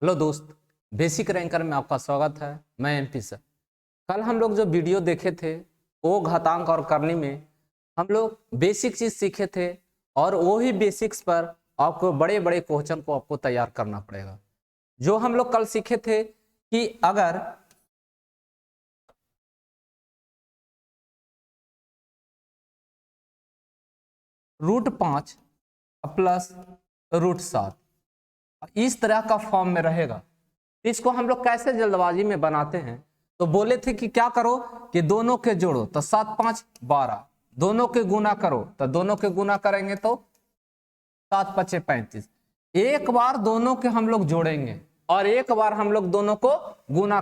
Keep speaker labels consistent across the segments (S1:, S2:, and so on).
S1: Hello दोस्त, basic ranker में आपका स्वागत है। मैं एमपी सर। कल हम लोग जो वीडियो देखे थे वो घातांक और करनी में हम लोग बेसिक चीज सीखे थे और वो ही बेसिक्स पर आपको बड़े बड़े क्वेश्चन को आपको तैयार करना पड़ेगा। जो हम लोग कल सीखे थे कि अगर √5 प्लस √7 इस तरह का फॉर्म में रहेगा, इसको हम लोग कैसे जल्दबाजी में बनाते हैं। तो बोले थे कि क्या करो कि दोनों के जोड़ो तो 7 5 12, दोनों के गुना करो तो दोनों के गुना करेंगे तो 7 5 35। एक बार दोनों के हम लोग जोड़ेंगे और एक बार हम लोग दोनों को गुना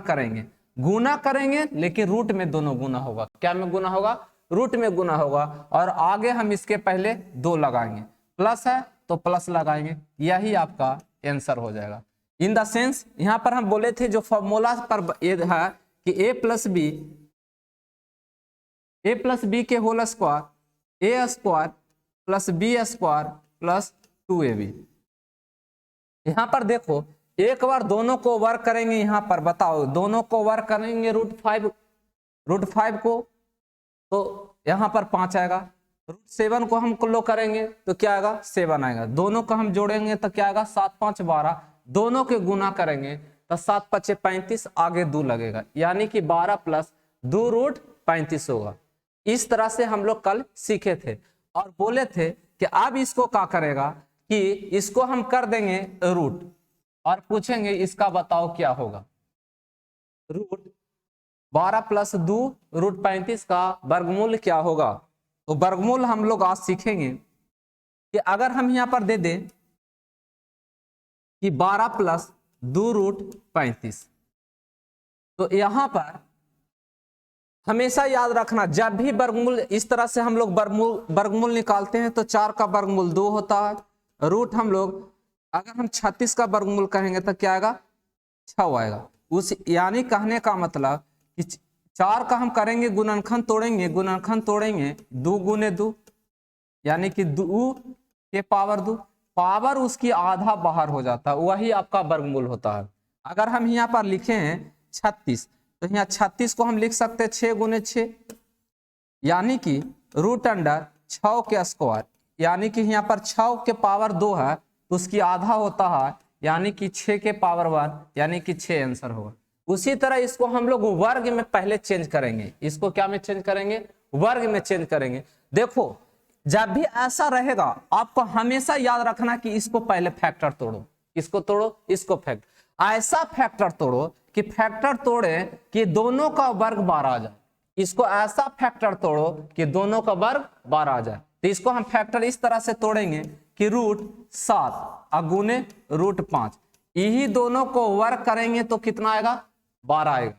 S1: करेंगे लेकिन रूट में दोनों गुना होगा। क्या में गुना होगा? रूट में गुना होगा। और आगे हम इसके पहले 2 लगाएंगे, प्लस है तो प्लस लगाएंगे, यही आपका आंसर हो जाएगा। इन द सेंस यहां पर हम बोले थे जो फॉर्मूला पर ये है कि a प्लस बी के whole square a square plus B square plus 2ab। यहां पर देखो एक बार दोनों को वर्क करेंगे, यहां पर बताओ दोनों को वर्क करेंगे √5 को तो यहां पर 5 आएगा। √7 को हम लो करेंगे तो क्या आएगा? 7 आएगा। दोनों को हम जोड़ेंगे तो क्या आएगा? 7 5 12। दोनों के गुना करेंगे तो 7 5 35, आगे 2 लगेगा, यानी कि 12 प्लस 2 √35 होगा। इस तरह से हम लोग कल सीखे थे और बोले थे कि अब इसको क्या करेगा कि इसको हम कर देंगे रूट और पूछेंगे इसका बताओ क्या होगा। √12 प्लस 2 √35 का वर्गमूल क्या होगा। तो वर्गमूल हम लोग आज सीखेंगे कि अगर हम यहां पर दे दें कि 12 प्लस 2 √35, तो यहां पर हमेशा याद रखना जब भी वर्गमूल इस तरह से हम लोग वर्गमूल निकालते हैं तो 4 का वर्गमूल 2 होता है। रूट हम लोग अगर हम 36 का वर्गमूल कहेंगे तो क्या आएगा? 6 आएगा। उस यानी कहने का मतलब कि 4 का हम करेंगे गुणनखंड तोड़ेंगे 2 गुने 2 यानी कि 2 के पावर 2, पावर उसकी आधा बाहर हो जाता है, वही आपका वर्गमूल होता है। अगर हम यहाँ पर लिखे हैं 36 तो यहाँ 36 को हम लिख सकते हैं 6 गुने 6, यानी कि √6 के स्क्वायर, यानी कि यहाँ पर 6 के पावर 2 है तो उसकी आधा होता है, यानी कि 6 के पावर 1, यानी कि 6 आंसर होगा। उसी तरह इसको हम लोग वर्ग में पहले चेंज करेंगे। इसको क्या में चेंज करेंगे? वर्ग में चेंज करेंगे। देखो जब भी ऐसा रहेगा आपको हमेशा याद रखना कि इसको पहले फैक्टर तोड़ो, इसको तोड़ो, इसको फैक्टर, ऐसा फैक्टर तोड़ो कि फैक्टर तोड़े कि दोनों का वर्ग 12 आ जाए। इसको ऐसा फैक्टर तोड़ो कि दोनों का वर्ग 12 आ जाए। तो इसको हम फैक्टर इस तरह से तोड़ेंगे कि √7 अगुने √5, यही दोनों को वर्ग करेंगे तो कितना आएगा? 12 आएगा।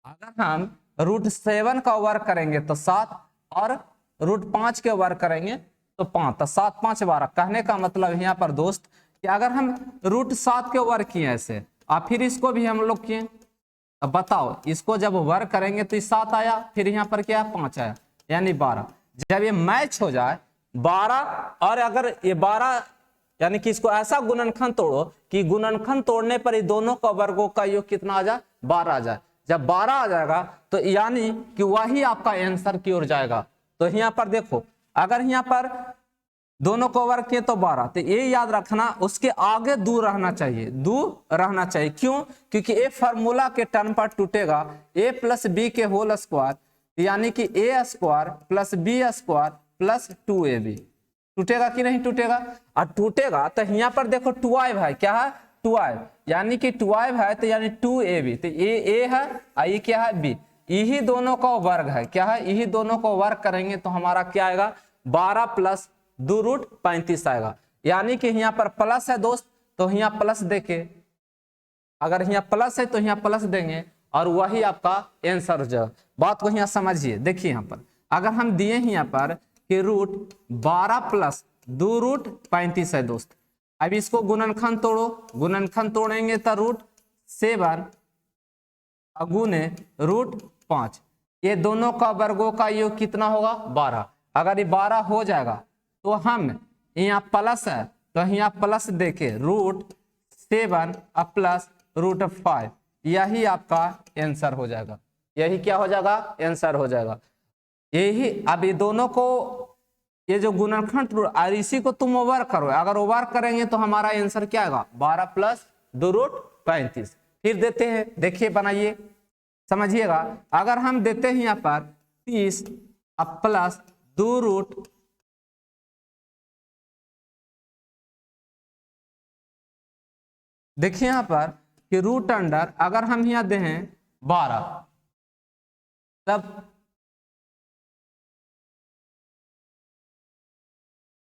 S1: अगर हम √7 का वर्ग करेंगे तो 7 और √5 के वर्ग करेंगे तो 5, तो 7 5 12। कहने का मतलब यहाँ पर दोस्त कि अगर हम √7 के वर्ग किए ऐसे और फिर इसको भी हम लोग किए, अब बताओ इसको जब वर्ग करेंगे तो 7 आया, फिर यहाँ पर क्या 5 आया, यानी 12। जब ये मैच हो जाए 12 और अगर ये 12 यानी कि इसको ऐसा गुणनखंड तोड़ो कि गुणनखंड तोड़ने पर दोनों का वर्गों का योग कितना आ जाए? 12 आ जाए। जब 12 आ जाएगा तो यानी कि वही आपका आंसर की ओर जाएगा। तो यहाँ पर देखो अगर यहाँ पर दोनों को वर्ग किए तो 12, तो ये याद रखना उसके आगे 2 रहना चाहिए, 2 रहना चाहिए। क्यों? क्योंकि ये फार्मूला के टर्म पर टूटेगा a प्लस बी के होल स्क्वायर, यानी कि a square plus B square plus 2ab। टूटेगा कि नहीं टूटेगा? और टूटेगा तो यहाँ पर देखो 2i है, क्या है? 2i, यानी कि 2i है तो यानी 2ab, तो ये a है और ये क्या है? b। यही दोनों का वर्ग है, क्या है? यही दोनों को वर्ग करेंगे तो हमारा क्या आएगा? 12 प्लस 2 √35 आएगा। यानी कि यहाँ पर प्लस है दोस्त तो यहाँ प्लस देके, अगर यहाँ प्लस है तो यहाँ प्लस देंगे और वही आपका आंसर हो जाएगा। बात को यहाँ समझिए। देखिए यहाँ पर अगर हम दिए यहाँ पर कि √12 प्लस 2 √35 है दोस्त, अब इसको गुणनखंड तोड़ो, गुणनखंड तोड़ेंगे तो √7 अगुने √5, ये दोनों का वर्गों का योग कितना होगा? 12। अगर ये 12 हो जाएगा तो हम यहाँ प्लस है तो यहाँ प्लस देके 7 प्लस √5, यही आपका आंसर हो जाएगा। यही क्या हो जाएगा? आंसर हो जाएगा। यही अब ये दोनों को, ये जो गुणनखंड और इसी को तुम ओवर करो, अगर ओवर करेंगे तो हमारा आंसर क्या आएगा? 12 प्लस 2√35। फिर देते हैं, देखिए बनाइए, समझिएगा। अगर हम देते हैं यहाँ पर 30 प्लस 2 देखिए यहाँ पर कि रूट अंडर, अगर हम यहाँ दें 12, तब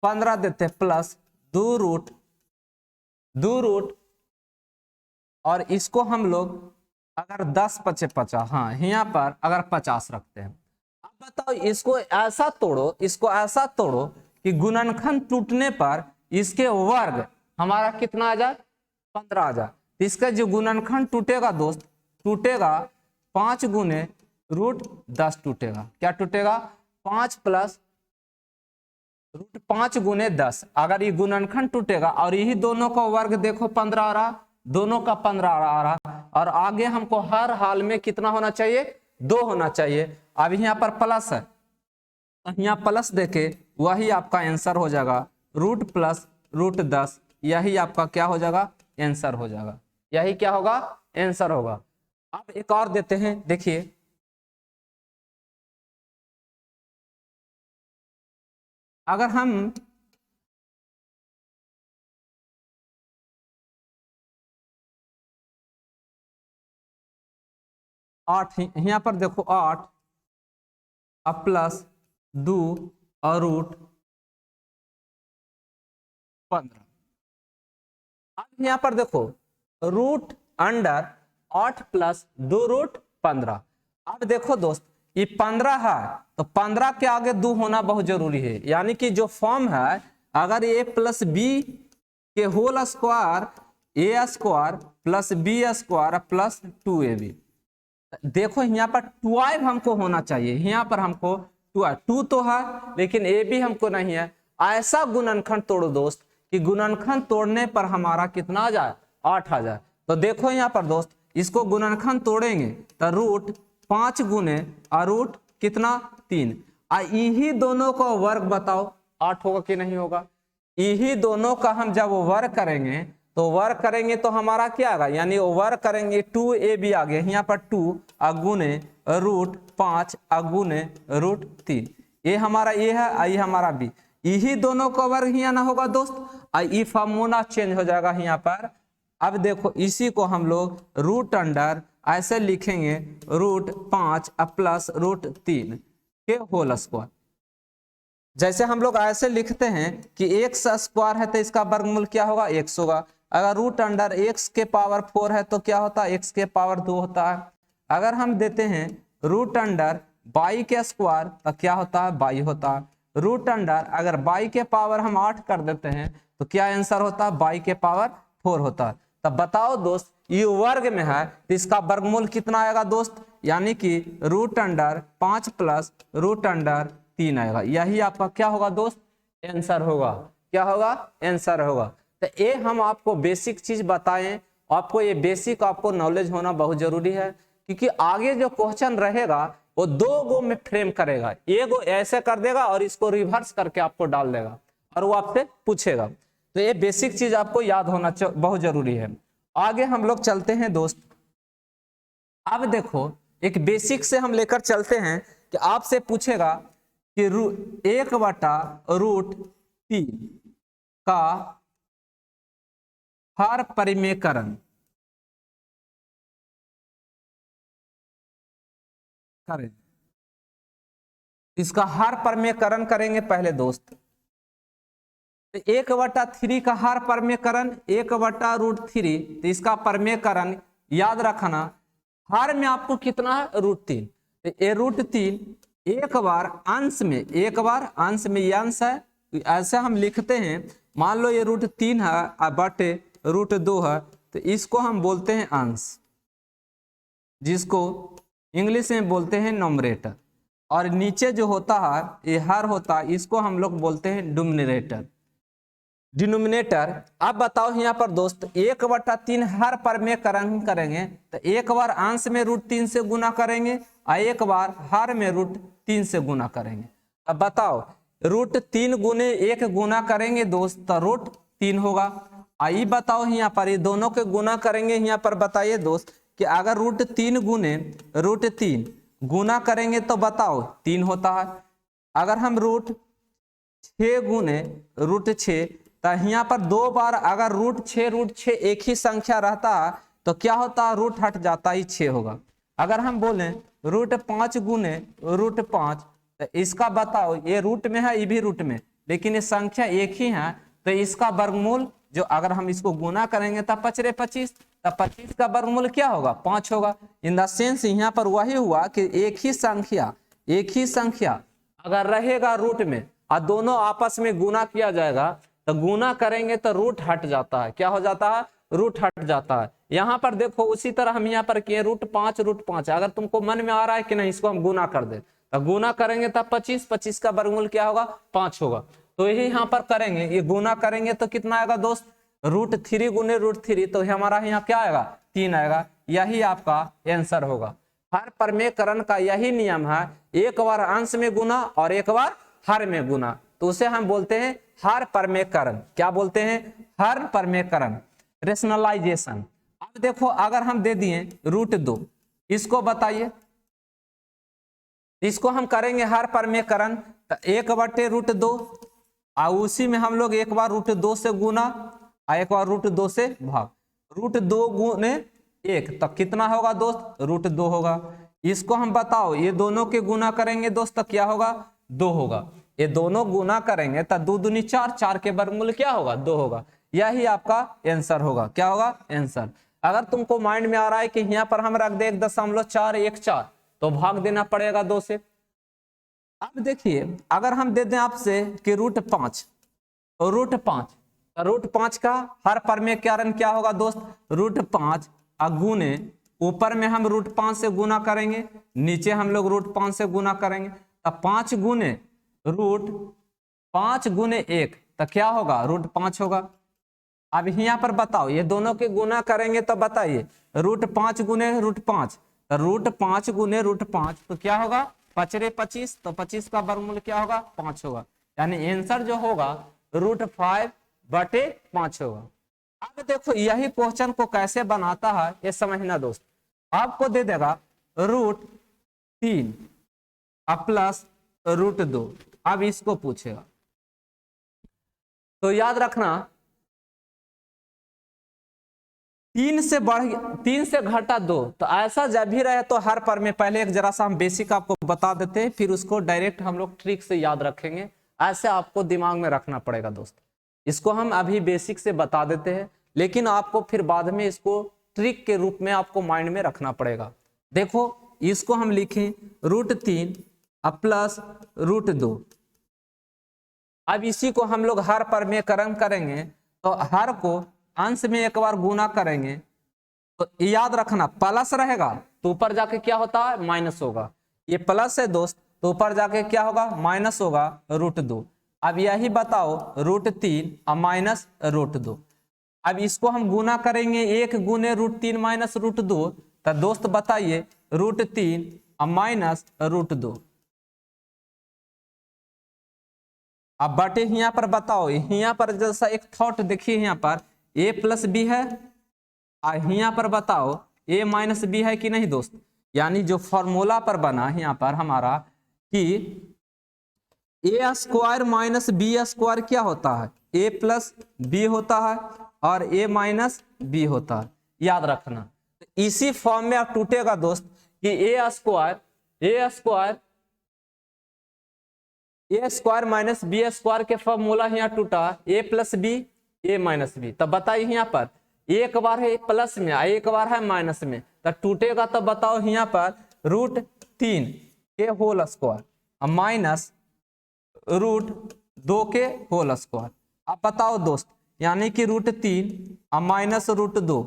S1: 15 देते प्लस 2 रूट और इसको हम लोग अगर 10 × 50, हाँ यहाँ पर अगर 50 रखते हैं। अब बताओ, इसको ऐसा तोड़ो, इसको ऐसा तोड़ो कि गुणनखंड टूटने पर इसके वर्ग हमारा कितना आ जाए? 15 आ जाए। इसका जो गुणनखंड टूटेगा दोस्त, टूटेगा 5 × √10 टूटेगा। क्या टूटेगा? 5 प्लस √5 × 10। अगर ये गुणनखंड टूटेगा और यही दोनों का वर्ग देखो 15 आ रहा, दोनों का 15 आ रहा, और आगे हमको हर हाल में कितना होना चाहिए? 2 होना चाहिए। अब यहाँ पर प्लस है, यहाँ प्लस देके वही आपका आंसर हो जाएगा, रूट प्लस √10, यही आपका क्या हो जाएगा? आंसर हो जाएगा। यही क्या होगा? आंसर होगा। अब एक और देते हैं, देखिए अगर हम आठ, यहाँ पर देखो 8 प्लस 2 और √15। अब यहाँ पर देखो रूट अंडर 8 प्लस 2 √15। अब देखो दोस्त, ये 15 है तो 15 के आगे 2 होना बहुत जरूरी है। यानी कि जो फॉर्म है, अगर a प्लस बी के whole square a² plus b² plus 2ab, देखो यहाँ पर 12 हमको होना चाहिए। यहाँ पर हमको 2 तो है लेकिन ए भी हमको नहीं है। ऐसा गुणनखंड तोड़ो दोस्त कि गुणनखंड तोड़ने पर हमारा कितना आ जाए? 8 आ जाए। तो देखो यहाँ पर दोस्त, इसको गुणनखंड तोड़ेंगे तो √5 और रूट कितना? 3। यही दोनों का वर्ग बताओ 8 होगा कि नहीं होगा? यही दोनों का हम जब वर्ग करेंगे तो वर्ग करेंगे तो हमारा क्या आएगा? यानी वर्ग करेंगे 2ab आ गया, यहाँ पर 2 गुने √5 गुने √3, ये हमारा ए है, ये हमारा बी। यही दोनों का वर्ग यहाँ ना होगा दोस्त, ये फॉर्मूला चेंज हो जाएगा यहाँ पर। अब देखो इसी को हम लोग रूट अंडर ऐसे लिखेंगे, √5 प्लस √3 के होल स्क्वायर। जैसे हम लोग ऐसे लिखते हैं कि x² है तो इसका वर्गमूल क्या होगा? x होगा। अगर रूट अंडर x के पावर 4 है तो क्या होता है? x के पावर 2 होता है। अगर हम देते हैं रूट अंडर y के स्क्वायर तो क्या होता है? y होता है। रूट अंडर अगर y के पावर हम 8 कर देते हैं तो क्या आंसर होता है? y के पावर 4 होता है। तब बताओ दोस्त, ये वर्ग में है तो इसका वर्गमूल कितना आएगा दोस्त? यानी कि root under 5 plus root under 3 आएगा। यही आपका क्या होगा दोस्त? आंसर होगा। क्या होगा? आंसर होगा। तो ये हम आपको बेसिक चीज बताएं, आपको ये बेसिक आपको नॉलेज होना बहुत जरूरी है, क्योंकि आगे जो क्वेश्चन रहेगा वो 2 गो में फ्रेम करेगा। एगो ऐसे कर देगा और इसको रिवर्स करके आपको डाल देगा और वो आपसे पूछेगा। तो ये बेसिक चीज आपको याद होना बहुत जरूरी है। आगे हम लोग चलते हैं दोस्त। अब देखो, एक बेसिक से हम लेकर चलते हैं कि आपसे पूछेगा कि 1/√3 का हर परिमेयकरण करें। इसका हर परिमेयकरण करेंगे पहले दोस्त। 1/3 का हर परिमेयकरण 1/√3, तो इसका परिमेयकरण याद रखना, हर में आपको कितना है? √3। तो ये √3 एक बार अंश में, एक बार अंश में ये अंश है, ऐसे हम लिखते हैं। मान लो ये √3 है बटे √2 है, तो इसको हम बोलते हैं अंश, जिसको इंग्लिश में बोलते हैं नोमरेटर। और नीचे जो होता है ये हर होता है, इसको हम लोग बोलते हैं डिनोमिनेटर। डिनोमिनेटर। अब बताओ यहाँ पर दोस्त 1/3 हर परमेकरण करेंगे तो एक बार अंश में √3 से गुना करेंगे और एक बार हर में √3 से गुना करेंगे। अब बताओ √3 गुने 1 गुना करेंगे दोस्त तो √3 होगा। आई बताओ यहाँ पर ये दोनों के गुना करेंगे, यहाँ पर बताइए दोस्त कि अगर √3 गुने √3 गुना करेंगे तो बताओ 3 होता है। अगर हम √6 गुने √6 तो यहाँ पर 2 बार अगर √6 एक ही संख्या रहता तो क्या होता, रूट हट जाता ही 6 होगा। अगर हम बोले √5 गुने √5 तो इसका बताओ ये रूट में है ये भी रूट में, लेकिन ये संख्या एक ही है तो इसका वर्गमूल जो अगर हम इसको गुना करेंगे तब 5×5 तो 25 का वर्गमूल क्या होगा 5 होगा। इन द सेंस यहाँ पर वही हुआ कि एक ही संख्या अगर रहेगा रूट में और दोनों आपस में गुना किया जाएगा तो गुना करेंगे तो रूट हट जाता है। क्या हो जाता है, रूट हट जाता है। यहाँ पर देखो उसी तरह हम यहाँ पर किए √5 अगर तुमको मन में आ रहा है कि नहीं इसको हम गुना कर दे तो गुना करेंगे तब 25 का वर्गमूल क्या होगा 5 होगा। तो यही यहाँ पर करेंगे, ये गुना करेंगे तो कितना आएगा दोस्त √3 गुने √3 तो हमारा यहाँ क्या आएगा 3 आएगा। यही आपका आंसर होगा। हर परमेकरण का यही नियम है, एक बार अंश में गुना और एक बार हर में गुना, तो उसे हम बोलते हैं हर परमेकरण। क्या बोलते हैं, हर परमेकरण, रेशनलाइजेशन। अब देखो अगर हम दे दिए √2 इसको बताइए, इसको हम करेंगे हर परमेकरण तो 1/√2 और उसी में हम लोग एक बार √2 से गुना और एक बार √2 से भाग, √2 गुने 1 तो कितना होगा दोस्त √2 होगा। इसको हम बताओ ये दोनों के गुना करेंगे दोस्त तो क्या होगा 2 होगा। ये दोनों गुना करेंगे तो 2 दूनी 4, 4 के वर्गमूल क्या होगा 2 होगा। यही आपका आंसर होगा। क्या होगा आंसर। अगर तुमको माइंड में आ रहा है कि यहाँ पर हम रख दे 1.414 तो भाग देना पड़ेगा 2 से। अब देखिए अगर हम दे दें आपसे कि √5 और √5 का हर परमेकरण क्या होगा दोस्त √5 गुने ऊपर में हम √5 से गुना करेंगे, नीचे हम लोग √5 से गुना करेंगे तो 5 गुने √5 गुने 1 तो क्या होगा √5 होगा। अब यहाँ पर बताओ ये दोनों के गुना करेंगे तो बताइए √5 गुने √5 तो √5 गुने √5 तो क्या होगा 5×25 तो 25 का वर्गमूल क्या होगा 5 होगा। यानी आंसर जो होगा √5/5 होगा। अब देखो यही क्वेश्चन को कैसे बनाता है ये समझना दोस्त। आपको दे देगा √3 प्लस √2, अब इसको पूछेगा तो याद रखना 3 से घटा 2 तो ऐसा जब भी रहे तो हर पर में पहले एक जरा सा हम बेसिक आपको बता देते हैं, फिर उसको डायरेक्ट हम लोग ट्रिक से याद रखेंगे। ऐसे आपको दिमाग में रखना पड़ेगा दोस्त। इसको हम अभी बेसिक से बता देते हैं लेकिन आपको फिर बाद में इसको ट्रिक के रूप में आपको माइंड में रखना पड़ेगा। देखो इसको हम लिखें √3 प्लस √2। अब इसी को हम लोग हर परमेकरण करेंगे तो हर को अंश में एक बार गुना करेंगे तो याद रखना प्लस रहेगा तो ऊपर जाके क्या होता है माइनस होगा। ये प्लस है दोस्त तो ऊपर जाके क्या होगा माइनस होगा √2। अब यही बताओ √3 और माइनस √2। अब इसको हम गुना करेंगे 1 गुने √3 माइनस √2 तो दोस्त बताइए √3 और माइनस √2। अब बटे यहाँ पर बताओ, यहाँ पर जैसा एक थॉट देखिए यहाँ पर a प्लस बी है और यहाँ पर बताओ a माइनस बी है कि नहीं दोस्त। यानी जो फॉर्मूला पर बना यहाँ पर हमारा कि a² माइनस b² क्या होता है a प्लस बी होता है और a माइनस बी होता है। याद रखना तो इसी फॉर्म में आप टूटेगा दोस्त कि a² माइनस b² के फॉर्मूला यहाँ टूटा a plus B a minus B. तब बताइए यहाँ पर एक बार है प्लस में एक बार है माइनस में तो टूटेगा। तब बताओ यहाँ पर √3 के होल स्क्वायर माइनस √2 के होल स्क्वायर। अब बताओ दोस्त यानी कि √3 और माइनस √2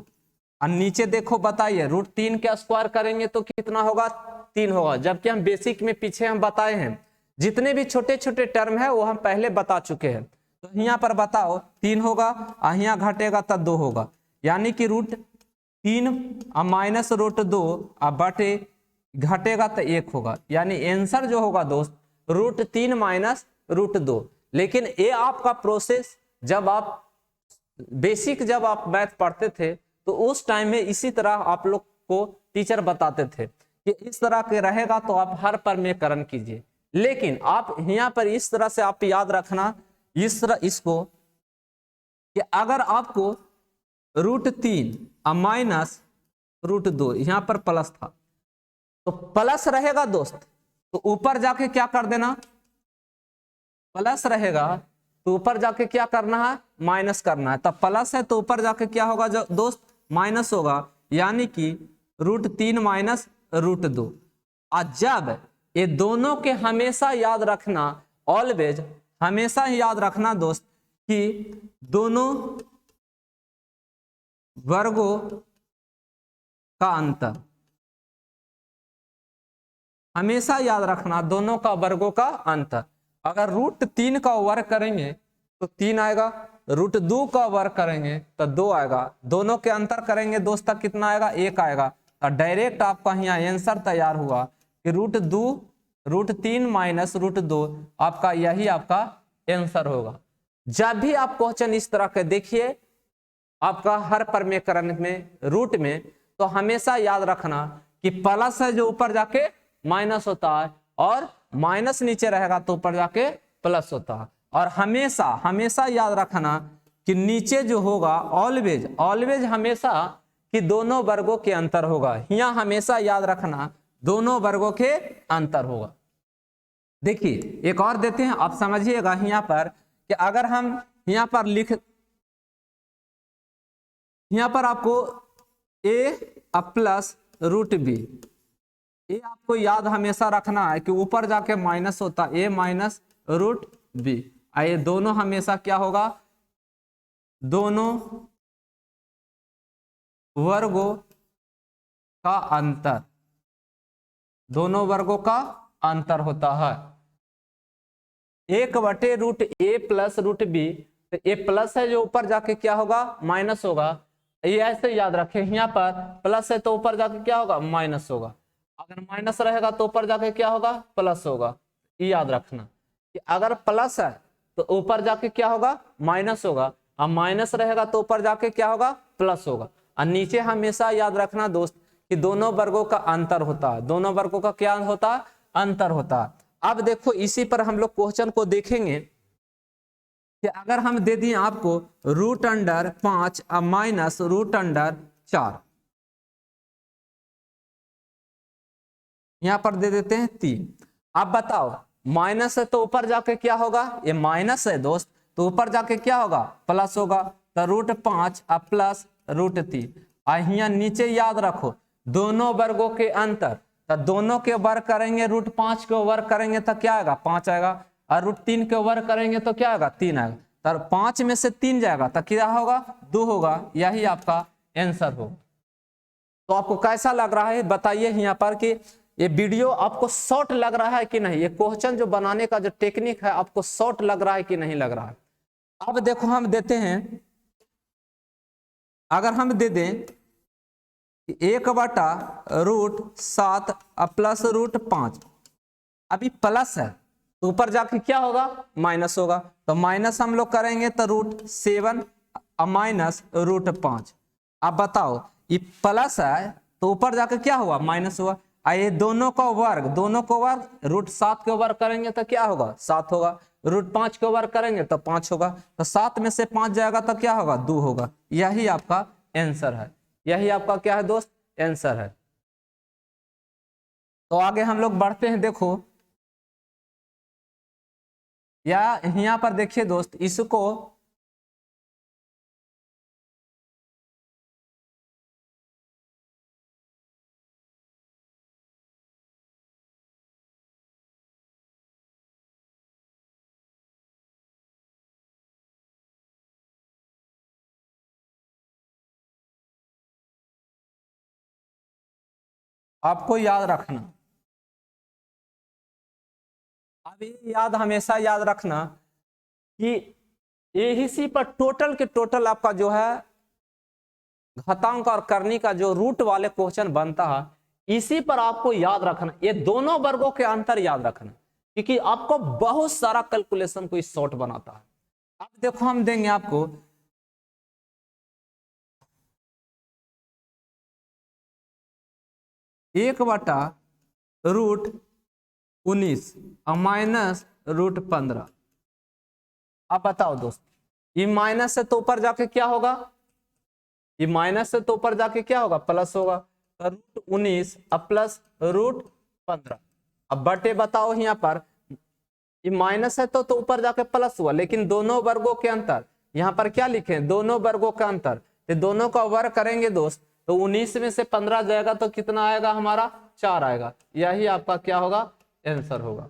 S1: और नीचे देखो बताइए √3 के स्क्वायर करेंगे तो कितना होगा 3 होगा। जबकि हम बेसिक में पीछे हम बताए हैं जितने भी छोटे छोटे टर्म है वो हम पहले बता चुके हैं। तो यहाँ पर बताओ 3 होगा और यहाँ घटेगा तो 2 होगा, यानी कि √3 और माइनस √2 और बटे घटेगा तो 1 होगा, यानी आंसर जो होगा दोस्त √3 माइनस √2। लेकिन ये आपका प्रोसेस जब आप बेसिक जब आप मैथ पढ़ते थे तो उस टाइम में इसी तरह आप लोग को टीचर बताते थे कि इस तरह के रहेगा तो आप हर पर में करण कीजिए। लेकिन आप यहाँ पर इस तरह से आप याद रखना इस तरह इसको कि अगर आपको √3 और माइनस √2 यहाँ पर प्लस था तो प्लस रहेगा दोस्त तो ऊपर जाके क्या कर देना, प्लस रहेगा तो ऊपर जाके क्या करना है, माइनस करना है। तब प्लस है तो ऊपर जाके क्या होगा जो दोस्त माइनस होगा, यानी कि √3 माइनस √2। और जब ये दोनों के हमेशा याद रखना, ऑलवेज हमेशा ही याद रखना दोस्त कि दोनों वर्गों का अंतर, हमेशा याद रखना दोनों का वर्गों का अंतर। अगर √3 का वर्ग करेंगे तो 3 आएगा, √2 का वर्ग करेंगे तो 2 आएगा, दोनों के अंतर करेंगे दोस्त तक कितना आएगा, 1 आएगा। तो डायरेक्ट आपका यहाँ आंसर तैयार हुआ कि √3 माइनस √2 आपका यही आपका आंसर होगा। जब भी आप क्वेश्चन इस तरह के देखिए आपका हर परमेकरण में रूट में, तो हमेशा याद रखना कि प्लस है जो ऊपर जाके माइनस होता है और माइनस नीचे रहेगा तो ऊपर जाके प्लस होता है। और हमेशा हमेशा याद रखना कि नीचे जो होगा ऑलवेज ऑलवेज हमेशा कि दोनों वर्गों के अंतर होगा। यहाँ हमेशा याद रखना दोनों वर्गों के अंतर होगा। देखिए एक और देते हैं, आप समझिएगा यहाँ पर कि अगर हम यहाँ पर यहाँ पर आपको a प्लस √b, ये आपको याद हमेशा रखना है कि ऊपर जाके माइनस होता है a माइनस √b। ये दोनों हमेशा क्या होगा, दोनों वर्गों का अंतर, दोनों वर्गों का अंतर होता है 1/√a प्लस √b। तो a प्लस है जो ऊपर जाके क्या होगा, माइनस होगा। ये ऐसे याद रखें, यहाँ पर प्लस है तो ऊपर जाके क्या होगा, माइनस होगा। अगर माइनस रहेगा तो ऊपर जाके क्या होगा, प्लस होगा। ये याद रखना कि अगर प्लस है तो ऊपर जाके क्या होगा, माइनस होगा, और माइनस रहेगा तो ऊपर जाके क्या होगा, प्लस होगा। और नीचे हमेशा याद रखना दोस्त कि दोनों वर्गों का अंतर होता है, दोनों वर्गों का क्या होता है, अंतर होता है। अब देखो इसी पर हम लोग क्वेश्चन को देखेंगे कि अगर हम दे दिए आपको √5 और माइनस √4, यहां पर दे देते हैं 3। अब बताओ माइनस है तो ऊपर जाके क्या होगा, ये माइनस है दोस्त तो ऊपर जाके क्या होगा, प्लस होगा। तो √5 और प्लस √3। यहाँ नीचे याद रखो दोनों वर्गों के अंतर, तो दोनों के वर्ग करेंगे √5 के वर्ग करेंगे तो क्या आएगा, 5 आएगा, और √3 के वर्ग करेंगे तो क्या आएगा, 3 आएगा। तो 5 में से 3 जाएगा तो क्या होगा, 2 होगा। यही आपका आंसर हो। तो आपको कैसा लग रहा है बताइए यहाँ पर कि ये वीडियो आपको शॉर्ट लग रहा है कि नहीं, ये क्वेश्चन जो बनाने का जो टेक्निक है आपको शॉर्ट लग रहा है कि नहीं लग रहा है। अब देखो हम देते हैं, अगर हम दे दें 1/√7 प्लस √5, अभी प्लस है तो ऊपर जाके क्या होगा, माइनस होगा। तो माइनस हम लोग करेंगे तो √7 माइनस √5। अब बताओ ये प्लस है तो ऊपर जाके क्या हुआ, माइनस हुआ। ये दोनों का वर्ग, दोनों को वर्ग √7 के वर्ग करेंगे तो क्या होगा, 7 होगा। √5 के वर्ग करेंगे तो 5 होगा। तो 7 में से 5 जाएगा तो क्या होगा, 2 होगा। यही आपका आंसर है, यही आपका क्या है दोस्त, आंसर है। तो आगे हम लोग बढ़ते हैं। देखो या यहाँ पर देखिए दोस्त, इसको आपको याद रखना, अब ये याद हमेशा याद रखना कि इसी पर टोटल के टोटल आपका जो है घातांक और करनी का जो रूट वाले क्वेश्चन बनता है, इसी पर आपको याद रखना, ये दोनों वर्गों के अंतर याद रखना, क्योंकि आपको बहुत सारा कैलकुलेशन को इस शॉर्ट बनाता है। अब देखो हम देंगे आपको 1/√19 माइनस √15। अब बताओ दोस्त, ये माइनस से तो ऊपर जाके क्या होगा, ये माइनस से तो ऊपर जाके क्या होगा, प्लस होगा। √19 अब प्लस √15। अब बटे बताओ यहाँ पर, ये माइनस है तो ऊपर जाके प्लस हुआ, लेकिन दोनों वर्गों के अंतर यहाँ पर क्या लिखे, दोनों वर्गों का अंतर, तो दोनों का वर्ग करेंगे दोस्त, तो 19 में से 15 जाएगा तो कितना आएगा हमारा, 4 आएगा। यही आपका क्या होगा, आंसर होगा।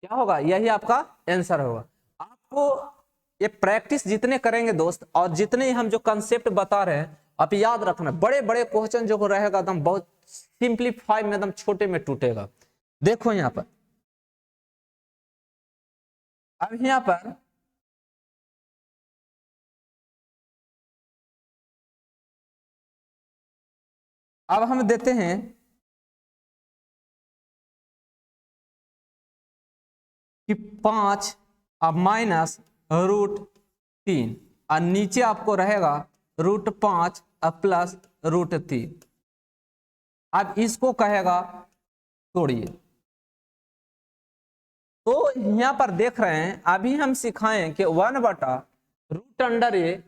S1: क्या होगा, यही आपका आंसर होगा। आपको ये प्रैक्टिस जितने करेंगे दोस्त, और जितने हम जो कंसेप्ट बता रहे हैं आप याद रखना, बड़े बड़े क्वेश्चन जो रहेगा एकदम बहुत सिंप्लीफाई में, एकदम छोटे में टूटेगा। देखो यहाँ पर, अब यहाँ पर अब हम देते हैं कि 5 अब माइनस √3 और नीचे आपको रहेगा √5 अब प्लस √3। अब इसको कहेगा तोड़िए। तो यहां पर देख रहे हैं, अभी हम सिखाएं कि 1/√A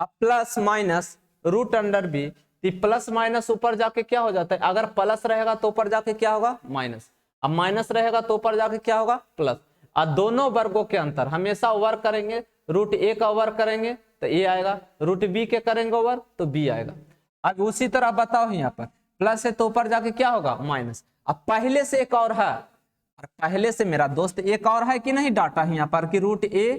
S1: अब plus minus √B। Plus minus ऊपर जाके क्या हो जाता है, अगर प्लस रहेगा तो ऊपर जाके क्या होगा, माइनस। अब माइनस रहेगा तो ऊपर जाके क्या होगा, प्लस। और दोनों वर्गों के अंतर हमेशा वर्ग करेंगे, √A का वर्ग करेंगे तो A आएगा, √B के करेंगे वर्ग तो B आएगा। अब उसी तरह बताओ यहाँ पर प्लस है तो ऊपर जाके क्या होगा, माइनस। अब पहले से एक और है, पहले से मेरा दोस्त एक और है कि नहीं डाटा यहाँ पर कि √A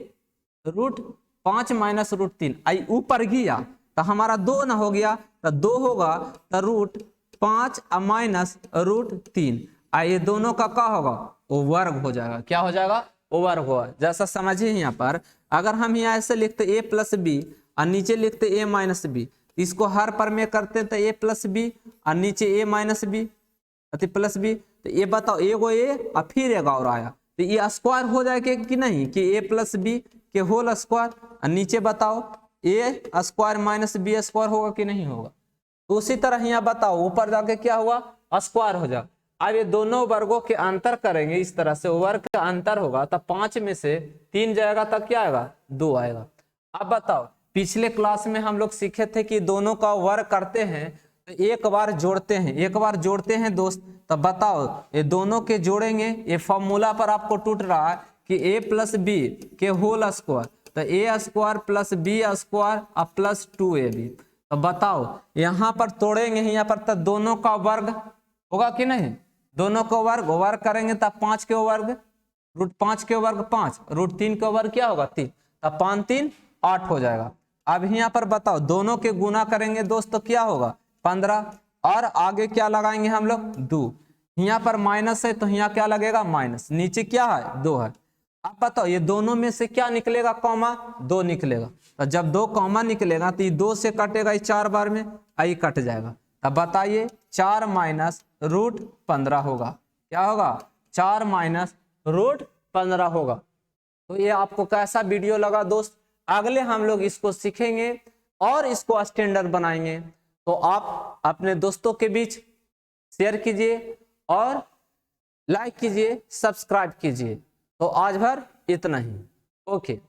S1: √5 माइनस √3 आई ऊपर गया तो हमारा 2 ना हो गया, तो 2 होगा तो √5 माइनस √3 ये दोनों का क्या होगा, वो वर्ग हो जाएगा। क्या हो जाएगा, वो वर्ग होगा। जैसा समझिए यहाँ पर, अगर हम यहाँ ऐसे लिखते A प्लस बी और नीचे लिखते A माइनस बी, इसको हर पर में करते तो A प्लस बी और नीचे A minus B plus B, तो ये बताओ एगो ए और फिर एक और आया तो ये स्क्वायर हो जाएगा कि नहीं, कि A प्लस बी के होल स्क्वायर, और नीचे बताओ A square minus B square होगा कि नहीं होगा। तो उसी तरह यहाँ बताओ ऊपर जाके क्या हुआ, स्क्वायर हो जाएगा। अब ये दोनों वर्गों के अंतर करेंगे इस तरह से, वर्ग का अंतर होगा तो 5 में से 3 जाएगा तब क्या आएगा, 2 आएगा। अब बताओ, पिछले क्लास में हम लोग सीखे थे कि दोनों का वर्ग करते हैं तो एक बार जोड़ते हैं, एक बार जोड़ते हैं दोस्त। तो बताओ ये दोनों के जोड़ेंगे, ये फॉर्मूला पर आपको टूट रहा है कि A प्लस बी के होल स्क्वायर, तो A square plus B square और प्लस 2AB। तो बताओ यहाँ पर तोड़ेंगे, यहाँ पर तो दोनों का वर्ग होगा कि नहीं, दोनों का वर्ग करेंगे तब 5 के वर्ग, √5 के वर्ग 5, √3 के वर्ग क्या होगा 3, तब 5 3 8 हो जाएगा। अब यहाँ पर बताओ दोनों के गुना करेंगे दोस्त तो क्या होगा 15, और आगे क्या लगाएंगे हम लोग 2, यहाँ पर माइनस है तो यहाँ क्या लगेगा माइनस, नीचे क्या है 2 है। अब बताओ ये दोनों में से क्या निकलेगा, कॉमा 2 निकलेगा, तो जब 2 कॉमा निकलेगा तो ये 2 से कटेगा, ये 4 बार में आई कट जाएगा। तब बताइए 4 माइनस √15 होगा, क्या होगा 4 माइनस √15 होगा। तो ये आपको कैसा वीडियो लगा दोस्त, अगले हम लोग इसको सीखेंगे और इसको स्टैंडर्ड बनाएंगे। तो आप अपने दोस्तों के बीच शेयर कीजिए और लाइक कीजिए, सब्सक्राइब कीजिए। तो आज भर इतना ही, ओके।